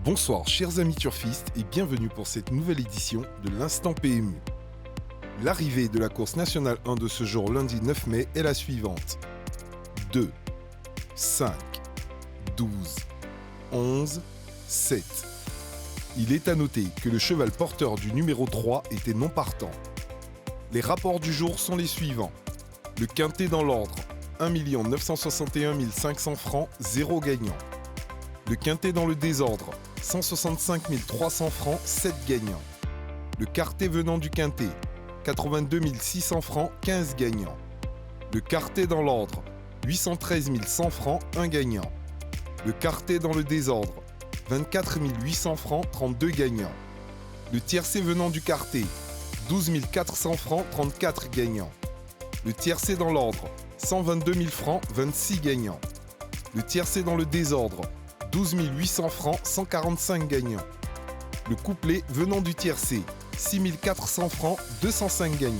Bonsoir chers amis turfistes et bienvenue pour cette nouvelle édition de l'Instant PMU. L'arrivée de la course nationale 1 de ce jour lundi 9 mai est la suivante. 2, 5, 12, 11, 7. Il est à noter que le cheval porteur du numéro 3 était non partant. Les rapports du jour sont les suivants. Le quintet dans l'ordre, 1 961 500 francs, 0 gagnant. Le quintet dans le désordre, 165 300 francs, 7 gagnants. Le quartet venant du quintet, 82 600 francs, 15 gagnants. Le quartet dans l'ordre, 813 100 francs, 1 gagnant. Le quartet dans le désordre, 24 800 francs, 32 gagnants. Le tiercé venant du quartet, 12 400 francs, 34 gagnants. Le tiercé dans l'ordre, 122 000 francs, 26 gagnants. Le tiercé dans le désordre, 12 800 francs, 145 gagnants. Le couplet venant du tiercé, 6 400 francs, 205 gagnants.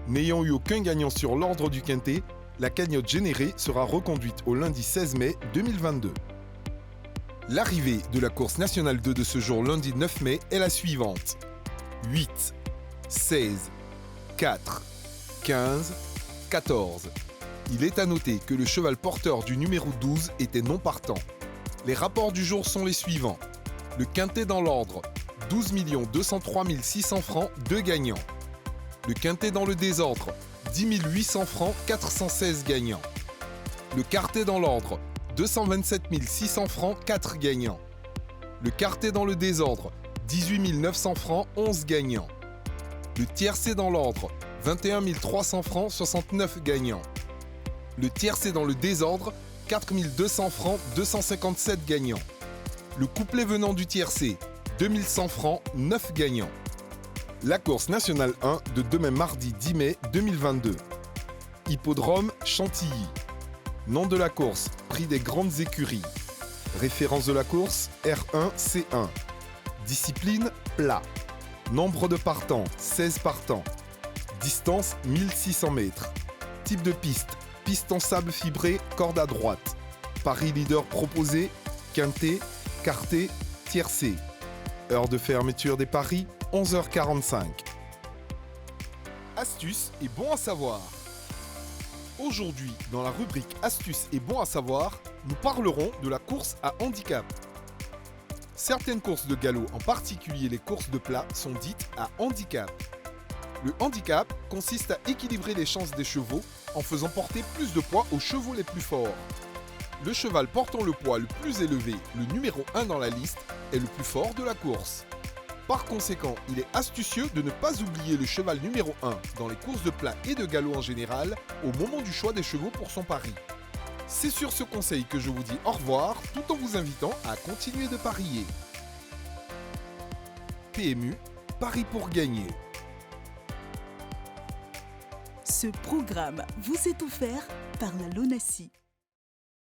N'ayant eu aucun gagnant sur l'ordre du quintet, la cagnotte générée sera reconduite au lundi 16 mai 2022. L'arrivée de la course nationale 2 de ce jour lundi 9 mai est la suivante. 8, 16, 4, 15, 14. Il est à noter que le cheval porteur du numéro 12 était non partant. Les rapports du jour sont les suivants. Le quintet dans l'ordre, 12 203 600 francs, 2 gagnants. Le quintet dans le désordre, 10 800 francs, 416 gagnants. Le quartet dans l'ordre, 227 600 francs, 4 gagnants. Le quartet dans le désordre, 18 900 francs, 11 gagnants. Le tiercé dans l'ordre, 21 300 francs, 69 gagnants. Le tiercé dans le désordre, 4 200 francs, 257 gagnants. Le couplet venant du tiercé, 2100 francs, 9 gagnants. La course nationale 1 de demain mardi 10 mai 2022. Hippodrome Chantilly. Nom de la course, prix des grandes écuries. Référence de la course, R1-C1. Discipline, plat. Nombre de partants, 16 partants. Distance, 1600 mètres. Type de piste, piste en sable fibré, corde à droite. Paris leader proposé, quintet, quartet, tiercé. Heure de fermeture des paris, 11h45. Astuces et bons à savoir. Aujourd'hui, dans la rubrique Astuces et bons à savoir, nous parlerons de la course à handicap. Certaines courses de galop, en particulier les courses de plat, sont dites à handicap. Le handicap consiste à équilibrer les chances des chevaux en faisant porter plus de poids aux chevaux les plus forts. Le cheval portant le poids le plus élevé, le numéro 1 dans la liste, est le plus fort de la course. Par conséquent, il est astucieux de ne pas oublier le cheval numéro 1 dans les courses de plat et de galop en général au moment du choix des chevaux pour son pari. C'est sur ce conseil que je vous dis au revoir tout en vous invitant à continuer de parier. PMU, Paris pour gagner. Ce programme vous est offert par la LONASI.